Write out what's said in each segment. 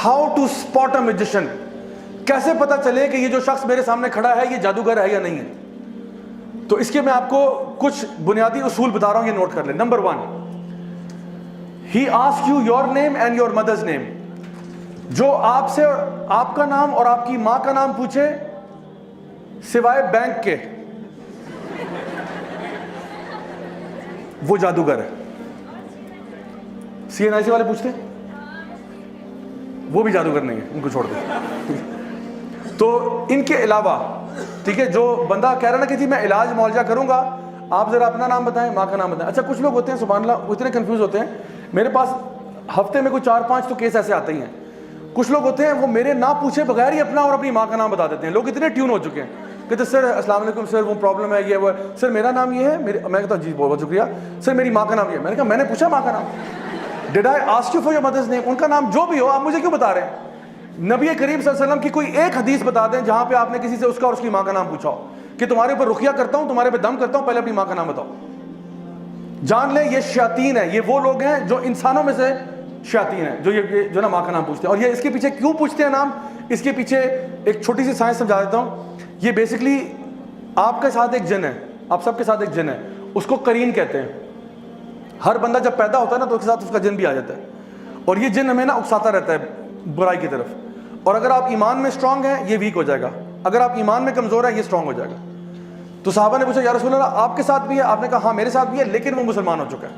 How to spot a magician. کیسے پتا چلے کہ یہ جو شخص میرے سامنے کھڑا ہے یہ جادوگر ہے یا نہیں ہے. تو اس کے میں آپ کو کچھ بنیادی اصول بتا رہا ہوں, یہ نوٹ کر لیں. Number 1, he ask you your name and your mother's name. جو آپ سے آپ کا نام اور آپ کی ماں کا نام پوچھے سوائے بینک کے, وہ جادوگر ہے. سی این آئی سی والے پوچھتے وہ بھی جادوگر نہیں ہے, ان کو چھوڑ دیں. تو ان کے علاوہ ٹھیک ہے, جو بندہ کہہ رہا نا کہ جی میں علاج معالجہ کروں گا, آپ ذرا اپنا نام بتائیں, ماں کا نام بتائیں. اچھا کچھ لوگ ہوتے ہیں سبحان اللہ وہ اتنے کنفیوز ہوتے ہیں, میرے پاس ہفتے میں کوئی 4-5 تو کیس ایسے آتے ہی ہیں. کچھ لوگ ہوتے ہیں وہ میرے نہ پوچھے بغیر ہی اپنا اور اپنی ماں کا نام بتا دیتے ہیں. لوگ اتنے ٹیون ہو چکے ہیں کہتے سر السلام علیکم سر وہ پرابلم ہے یہ وہ, سر میرا نام یہ ہے, میں کہتا ہوں جی بہت شکریہ سر میری ماں کا نام یہ ہے. میں نے کہا میں نے پوچھا ماں کا نام, ڈیڈ I ask you for your mother's name. ان کا نام جو بھی ہو آپ مجھے کیوں بتا رہے ہیں؟ نبی کریم صلی اللہ علیہ وسلم کی کوئی ایک حدیث بتا دیں جہاں پہ آپ نے کسی سے اس کا اور اس کی ماں کا نام پوچھا ہو کہ تمہارے اوپر رقیہ کرتا ہوں, تمہارے پہ دم کرتا ہوں, پہلے اپنی ماں کا نام بتاؤ. جان لیں یہ شیاطین ہیں, یہ وہ لوگ ہیں جو انسانوں میں سے شیاطین ہیں جو یہ جو نا ماں کا نام پوچھتے ہیں. اور یہ اس کے پیچھے کیوں پوچھتے ہیں نام, اس کے پیچھے ایک چھوٹی سی سائنس سمجھا دیتا ہوں. یہ بیسکلی آپ کے ساتھ ایک جن ہے, آپ سب کے ساتھ ایک جن ہے, اس کو قرین کہتے ہیں. ہر بندہ جب پیدا ہوتا ہے نا تو اس کے ساتھ اس کا جن بھی آ جاتا ہے, اور یہ جن ہمیں نا اکساتا رہتا ہے برائی کی طرف. اور اگر آپ ایمان میں اسٹرانگ ہیں یہ ویک ہو جائے گا, اگر آپ ایمان میں کمزور ہیں یہ اسٹرانگ ہو جائے گا. تو صحابہ نے پوچھا یا رسول اللہ آپ کے ساتھ بھی ہے؟ آپ نے کہا ہاں میرے ساتھ بھی ہے, لیکن وہ مسلمان ہو چکا ہے.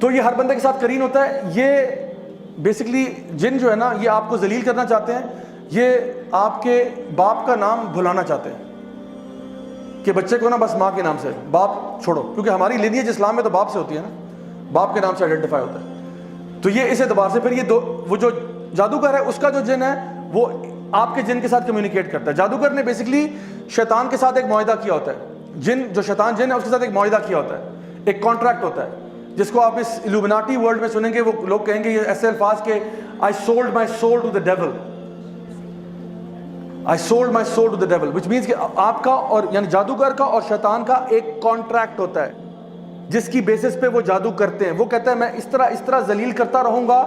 تو یہ ہر بندے کے ساتھ قرین ہوتا ہے. یہ بیسکلی جن جو ہے نا یہ آپ کو ذلیل کرنا چاہتے ہیں, یہ آپ کے باپ کا نام بھلانا چاہتے ہیں کہ بچے کو نا بس ماں کے نام سے, باپ چھوڑو, کیونکہ ہماری لینیج اسلام میں تو باپ سے ہوتی ہے نا, باپ کے نام سے آئیڈینٹیفائی ہوتا ہے. تو یہ اس اعتبار سے پھر یہ وہ جو جادوگر ہے اس کا جو جن ہے وہ آپ کے جن کے ساتھ کمیونیکیٹ کرتا ہے. جادوگر نے بیسکلی شیطان کے ساتھ ایک معاہدہ کیا ہوتا ہے. جن جو شیطان جن ہے اس کے ساتھ ایک معاہدہ کیا ہوتا ہے, ایک کانٹریکٹ ہوتا ہے, جس کو آپ اس الومناٹی ورلڈ میں سنیں گے. وہ لوگ کہیں گے یہ ایسے الفاظ کہ I sold my soul to the devil, I sold my soul to the devil, which means کہ آپ کا اور یعنی جادوگر کا اور شیطان کا ایک کانٹریکٹ ہوتا ہے جس کی بیسس پہ وہ جادو کرتے ہیں. وہ کہتا ہے میں اس طرح ذلیل کرتا رہوں گا,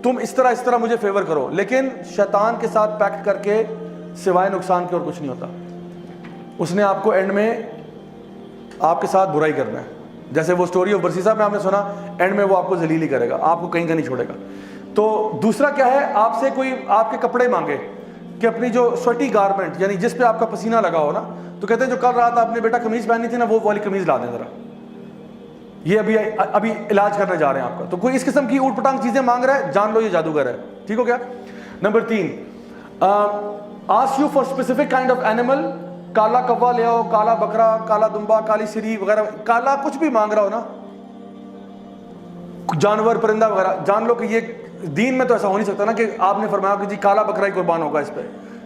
تم اس طرح مجھے فیور کرو. لیکن شیطان کے ساتھ پیکٹ کر کے سوائے نقصان کے اور کچھ نہیں ہوتا. اس نے آپ کو اینڈ میں آپ کے ساتھ برائی کرنا ہے. جیسے وہ سٹوری آف برسیسا میں آپ نے سنا, اینڈ میں وہ آپ کو ذلیل ہی کرے گا, آپ کو کہیں کا نہیں چھوڑے گا. تو دوسرا کیا ہے, آپ سے کوئی آپ کے کپڑے مانگے کہ اپنی جو سویٹی گارمنٹ یعنی جس پہ آپ کا پسینہ لگا ہو نا, تو کہتے ہیں جو کل رات آپ نے بیٹا قمیض پہنی تھی نا وہ والی قمیض لا دیں ذرا, یہ ابھی علاج کرنے جا رہے ہیں آپ کا. تو کوئی اس قسم کی اوٹ پٹانگ چیزیں مانگ رہا ہے, جان لو یہ جادوگر ہے. ٹھیک ہو گیا. Number 3, ask you for specific kind of animal. کالا کوا لے آؤ, کالا بکرا, کالا دمبا, کالی سری وغیرہ, کالا کچھ بھی مانگ رہا ہو نا, جانور پرندہ وغیرہ, جان لو کہ یہ دین میں تو ایسا ہو نہیں سکتا نا کہ آپ نے فرمایا کہ جی کالا بکرا ہی قربان ہوگا اس پہ,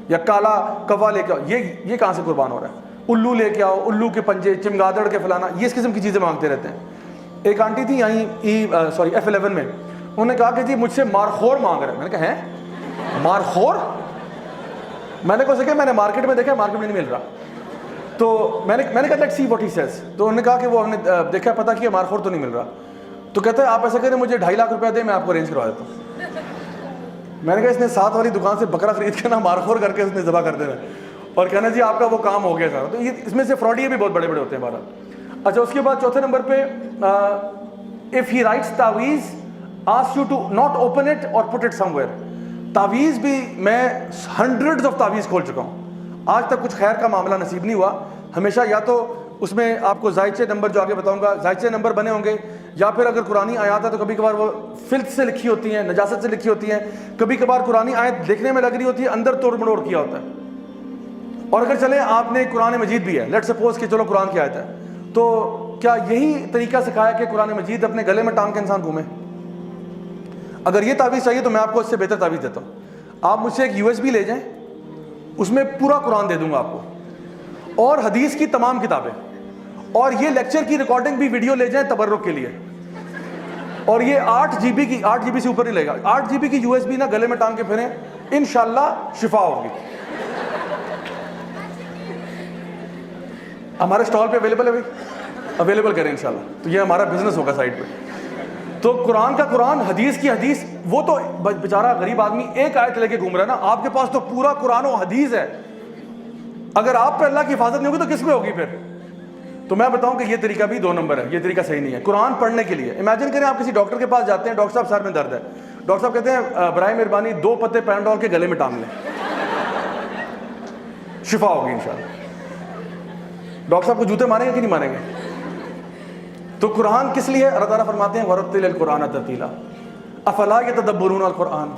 یا کالا کوا لے کے آؤ. یہ کہاں سے قربان ہو رہا ہے؟ الو لے کے آؤ, الو کے پنجے, چمگادڑ کے فلانا, یہ اس قسم کی چیزیں مانگتے رہتے ہیں. ایک آنٹی تھی یہیں F11 میں, انہوں نے کہا کہ جی مجھ سے مارخور مانگ رہے ہیں. میں نے کہا ہیں مارخور؟ میں نے کہا میں نے مارکیٹ میں دیکھا, مارکیٹ میں نہیں مل رہا. تو میں نے کہا let's see what he says. تو انہوں نے کہا کہ وہ ہم نے دیکھا پتہ کیا مارخور تو نہیں مل رہا. تو کہتا ہے آپ ایسا کریں مجھے 2.5 لاکھ روپیہ دیں, میں آپ کو ارینج کروا دیتا ہوں. میں نے کہا اس نے ساتھ والی دکان سے بکرا خرید کے نا مارخور کر کے اس نے ذبح کر دینا اور کہنا جی آپ کا وہ کام ہو گیا سارا. تو یہ اس میں سے فراڈیے بھی بہت بڑے بڑے ہوتے ہیں ہمارا. اچھا اس کے بعد چوتھے نمبر پہ, if he writes تعویذ ask you to not open it or put it somewhere. تعویذ بھی میں ہنڈریڈز آف تعویذ کھول چکا ہوں, آج تک کچھ خیر کا معاملہ نصیب نہیں ہوا. ہمیشہ یا تو اس میں آپ کو زائچے نمبر جو آگے بتاؤں گا زائچے نمبر بنے ہوں گے, یا پھر اگر قرآنی آیات ہے تو کبھی کبھار وہ فلت سے لکھی ہوتی ہیں, نجاست سے لکھی ہوتی ہیں. کبھی کبھار قرآنی آیت دیکھنے میں لگ رہی ہوتی ہے, اندر توڑ مڑوڑ کیا ہوتا ہے. اور اگر چلیں آپ نے قرآن مجید بھی ہے, لیٹ سپوز کہ چلو قرآن کی آیت ہے, تو کیا یہی طریقہ سکھایا کہ قرآن مجید اپنے گلے میں ٹانگ کے انسان گھومے؟ اگر یہ تعویذ چاہیے تو میں آپ کو اس سے بہتر تعویذ دیتا ہوں. آپ مجھ سے ایک USB لے جائیں, اس میں پورا قرآن دے دوں گا آپ کو, اور حدیث کی تمام کتابیں, اور یہ لیکچر کی ریکارڈنگ بھی ویڈیو لے جائیں تبرک کے لیے, اور یہ 8 GB سے اوپر نہیں لے گا. 8 GB کی USB نا گلے میں ٹانگ کے پھریں, انشاءاللہ شفا ہوگی. ہمارے اسٹال پہ اویلیبل ہے بھائی, اویلیبل کریں انشاءاللہ. تو یہ ہمارا بزنس ہوگا سائٹ پہ. تو قرآن کا قرآن، حدیث کی حدیث. وہ تو بیچارہ غریب آدمی ایک آیت لے کے گھوم رہا ہے نا, آپ کے پاس تو پورا قرآن و حدیث ہے. اگر آپ پہ اللہ کی حفاظت نہیں ہوگی تو کس پہ ہوگی پھر؟ تو میں بتاؤں کہ یہ طریقہ بھی 2 نمبر ہے, یہ طریقہ صحیح نہیں ہے. قرآن پڑھنے کے لیے امیجن کریں آپ کسی ڈاکٹر کے پاس جاتے ہیں, ڈاکٹر صاحب سر میں درد ہے, ڈاکٹر صاحب کہتے ہیں برائے مہربانی 2 پتے پیناڈول کے گلے میں ٹانگ لیں, شفا ہوگی انشاءاللہ. ڈاکٹر صاحب کو جوتے ماریں گے کہ نہیں ماریں گے؟ تو قرآن کس لیے؟ اللہ تعالیٰ فرماتے ہیں وَرَتِّلِ الْقُرْآنَ تَرْتِيلًا أَفَلَا يَتَدَبَّرُونَ الْقُرْآنَ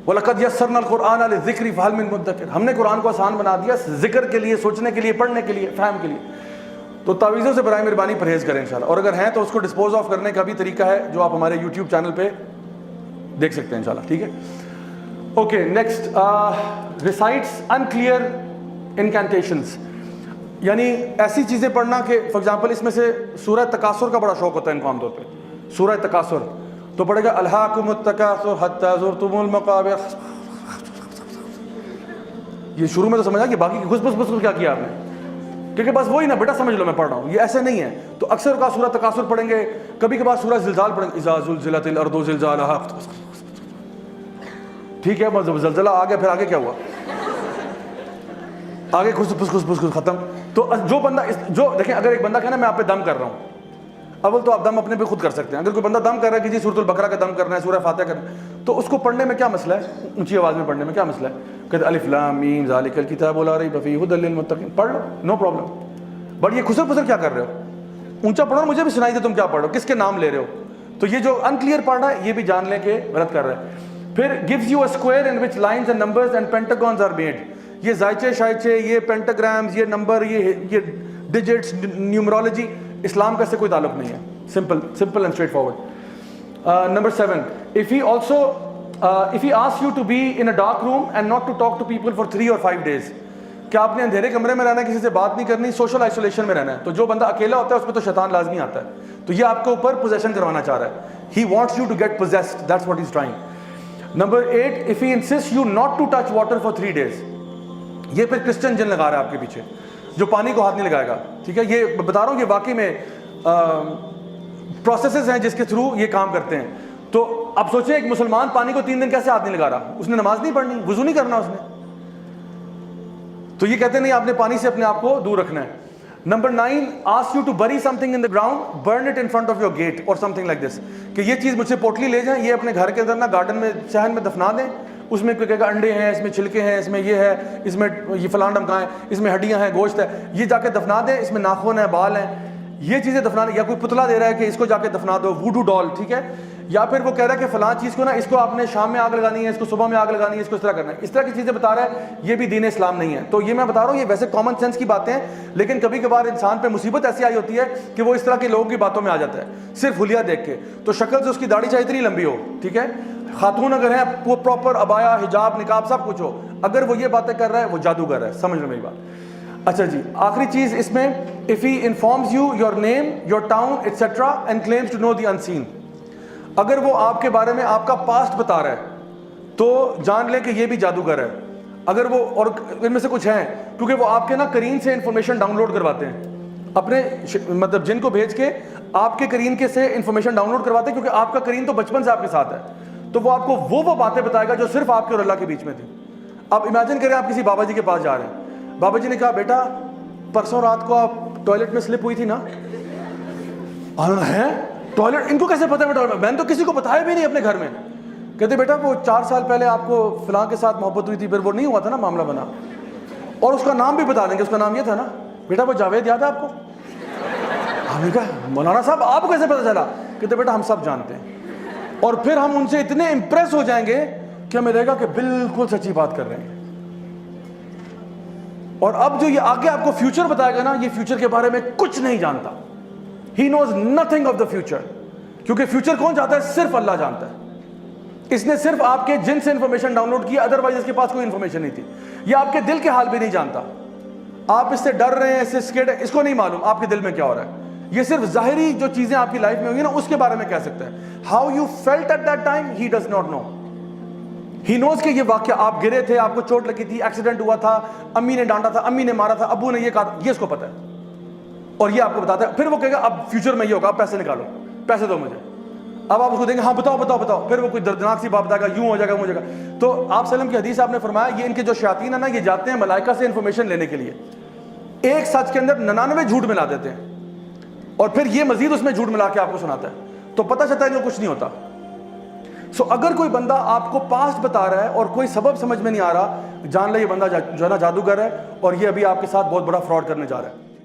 وَلَقَدْ يَسَّرْنَا الْقُرْآنَ لِلذِّكْرِ فَهَلْ مِن مُدَّكِرٍ. ہم نے قرآن کو آسان بنا دیا ذکر کے لیے, سوچنے کے لیے, پڑھنے کے لیے, فہم کے لیے. تو تعویذوں سے برائے مہربانی پرہیز کریں انشاءاللہ, اور اگر ہیں تو اس کو ڈسپوز آف کرنے کا بھی طریقہ ہے جو آپ ہمارے یوٹیوب چینل پہ دیکھ سکتے ہیں انشاءاللہ. ٹھیک ہے, اوکے. نیکسٹ, ریسائٹس انکلیئر انکینٹیشنز, یعنی ایسی چیزیں پڑھنا کہ فار ایگزامپل اس میں سے سورہ تکاثر کا بڑا شوق ہوتا ہے ان کو عام طور پہ. سورہ تکاثر تو پڑھے گا الہاکم التکاثر حتی زرتم المقابر. یہ شروع میں تو سمجھا کہ باقی گھس بس کیا کیا آپ نے, کیونکہ بس وہی نا بیٹا سمجھ لو میں پڑھ رہا ہوں, یہ ایسے نہیں ہے. تو اکثر کا سورہ تکاثر پڑھیں گے, کبھی کبھار سورہ زلزال پڑھیں گے, اذا زلزلت الارض زلزالہا. ٹھیک ہے, بس زلزلہ آ گیا, پھر آگے کیا ہوا؟ آگے گھس پھس ختم. تو جو بندہ جو دیکھیں, اگر ایک بندہ کہنا میں آپ پہ دم کر رہا ہوں, اول تو آپ دم اپنے پہ خود کر سکتے ہیں. اگر کوئی بندہ دم کر رہا ہے کہ جی سورۃ البقرہ کا دم کرنا ہے, سورہ فاتحہ کرنا ہے, تو اس کو پڑھنے میں کیا مسئلہ ہے؟ اونچی آواز میں پڑھنے میں کیا مسئلہ ہے؟ کہتے الف لام میم ذالک الکتاب لا ریب فیہ ھدی للمتقین, پڑھ لو, نو پرابلم. بٹ یہ خسر پسر کیا کر رہے ہو؟ اونچا پڑھو, مجھے بھی سنائی دے تم کیا پڑھ رہے ہو, کس کے نام لے رہے ہو. تو یہ جو انکلیئر پڑھ رہا ہے یہ بھی جان لیں کہ غلط کر رہا ہے. پھر gives you a square in which lines and numbers and pentagons are made. یہ زائچے شائچے, یہ پینٹاگرامز, یہ نمبر, یہ ڈیجٹس, نیومرولوجی, اسلام کا اس سے کوئی تعلق نہیں ہے. simple and straightforward. Number 7, if he asks you to be in a dark room and not to talk to people for 3 or 5 days, کہ آپ نے اندھیرے کمرے میں رہنا ہے, کسی سے بات نہیں کرنی, سوشل آئسولیشن میں رہنا ہے. تو جو بندہ اکیلا ہوتا ہے اس پہ تو شیطان لازمی آتا ہے. تو یہ آپ کے اوپر پوزیشن کروانا چاہ رہا ہے. He wants you to get possessed, that's what he's trying. Number 8, if he insists you not to touch water for 3 days, یہ پھر کرسچن جن لگا رہا ہے آپ کے پیچھے, جو پانی کو ہاتھ نہیں لگائے گا. ٹھیک ہے, یہ بتا رہا ہوں کہ واقعی میں پروسیسز ہیں جس کے تھرو یہ کام کرتے ہیں. تو اب سوچیں ایک مسلمان پانی کو 3 دن کیسے ہاتھ نہیں لگا رہا؟ اس نے نماز نہیں پڑھنی, وضو نہیں کرنا اس نے. تو یہ کہتے ہیں نہیں, آپ نے پانی سے اپنے آپ کو دور رکھنا ہے. Number 9, ask you to bury something in the ground, burn it in front of your gate or something like this. کہ یہ چیز مجھ سے پوٹلی لے جائیں, یہ اپنے گھر کے اندر نا گارڈن میں صحن میں دفنا دیں. اس میں کوئی کہے گا انڈے ہیں, اس میں چھلکے ہیں, اس میں یہ ہے, اس میں یہ فلان ڈمکائیں, اس میں ہڈیاں ہیں, گوشت ہے, یہ جا کے دفنا دیں. اس میں ناخن ہے, بال ہیں, یہ چیزیں دفنا دیں. یا کوئی پتلا دے رہا ہے کہ اس کو جا کے دفنا دو, ووڈو ڈال. ٹھیک ہے, یا پھر وہ کہہ رہا ہے کہ فلاں چیز کو نا اس کو آپ نے شام میں آگ لگانی ہے, اس کو صبح میں آگ لگانی ہے, اس کو اس طرح کرنا ہے. اس طرح کی چیزیں بتا رہا ہے, یہ بھی دین اسلام نہیں ہے. تو یہ میں بتا رہا ہوں یہ ویسے کامن سینس کی باتیں ہیں, لیکن کبھی کبھار انسان پہ مصیبت ایسی آئی ہوتی ہے کہ وہ اس طرح کے لوگوں کی باتوں میں آ جاتا ہے صرف حلیہ دیکھ کے. تو شکل سے اس کی داڑھی چاہے اتنی لمبی ہو, ٹھیک ہے, خاتون اگر ہیں وہ پراپر ابایا, حجاب, نقاب سب کچھ ہو, اگر وہ یہ باتیں کر رہا ہے وہ جادوگر ہے. سمجھ لو میری بات. اچھا جی, آخری چیز اس میں, if he informs you your name, your town, etc. and claims to know the unseen. اگر وہ آپ کے بارے میں آپ کا پاسٹ بتا رہا ہے تو جان لیں کہ یہ بھی جادوگر ہے. اگر وہ, اور ان میں سے کچھ ہیں کیونکہ وہ آپ کے نا کرین سے انفارمیشن ڈاؤن لوڈ کرواتے ہیں, اپنے مطلب جن کو بھیج کے آپ کے کرین کے سے انفارمیشن ڈاؤن لوڈ کرواتے ہیں, کیونکہ آپ کا کرین تو بچپن سے آپ کے ساتھ ہے. تو وہ آپ کو وہ باتیں بتائے گا جو صرف آپ کے اور اللہ کے بیچ میں تھی. اب امیجن کریں آپ کسی بابا جی کے پاس جا رہے ہیں, بابا جی نے کہا بیٹا پرسوں رات کو آپ ٹوائلٹ میں سلپ ہوئی تھی نا. ہے ٹوائلٹ, ان کو کیسے پتا ہے؟ میں نے تو کسی کو بتایا بھی نہیں اپنے گھر میں. کہتے بیٹا وہ 4 سال پہلے آپ کو فلاں کے ساتھ محبت ہوئی تھی, پھر وہ نہیں ہوا تھا نا, معاملہ بنا. اور اس کا نام بھی بتا دیں گے, اس کا نام یہ تھا نا, بیٹا وہ جاوید یاد ہے آپ کو؟ ہم نے کہا مولانا صاحب آپ کو کیسے پتا چلا؟ کہتے بیٹا ہم سب جانتے ہیں. اور پھر ہم ان سے اتنے امپریس ہو جائیں گے کہ ہمیں لگے گا کہ بالکل سچی بات کر رہے ہیں. اور اب جو یہ آگے آپ کو فیوچر بتائے گا نا, یہ فیوچر کے بارے میں کچھ نہیں جانتا. He knows nothing of the future. کیونکہ فیوچر کون جانتا ہے؟ صرف اللہ جانتا ہے. اس نے صرف آپ کے جن سے انفارمیشن ڈاؤن لوڈ کی, ادروائز اس کے پاس کوئی انفارمیشن نہیں تھی. یہ آپ کے دل کے حال بھی نہیں جانتا. آپ اس سے ڈر رہے ہیں, اس سے سکیڈ ہے, اس کو نہیں معلوم آپ کے دل میں کیا ہو رہا ہے. یہ صرف ظاہری جو چیزیں آپ کی لائف میں ہوئی نا اس کے بارے میں کہہ سکتا ہے. How you felt at that time, he does not know. He knows کہ یہ واقعہ آپ گرے تھے, آپ کو چوٹ لگی تھی, ایکسیڈنٹ ہوا تھا, امی نے ڈانٹا تھا, امی نے مارا تھا, ابو نے یہ کہا تھا, یہ اس کو پتا ہے. اور یہ آپ کو بتاتا ہے. پھر وہ کہے گا اب فیوچر میں یہ ہوگا, اب پیسے نکالو, پیسے دو مجھے. اب آپ اس کو دیں گے ہاں بتاؤ بتاؤ بتاؤ, پھر وہ کوئی دردناک سی بات بتائے گا, یوں ہو جائے گا, وہ ہو جائے گا. تو آپ وسلم کی حدیث آپ نے فرمایا یہ ان کے جو شیاطین ہیں نا, یہ جاتے ہیں ملائکہ سے انفارمیشن لینے کے لیے, ایک سچ کے اندر 99 جھوٹ ملا دیتے ہیں, اور پھر یہ مزید اس میں جھوٹ ملا کے آپ کو سناتا ہے, تو پتہ چلتا ہے جو کچھ نہیں ہوتا. سو اگر کوئی بندہ آپ کو پاسٹ بتا رہا ہے اور کوئی سبب سمجھ میں نہیں آ رہا, جان لے یہ بندہ جو ہے نا جادوگر ہے, اور یہ ابھی آپ کے ساتھ بہت بڑا فراڈ کرنے جا رہا ہے.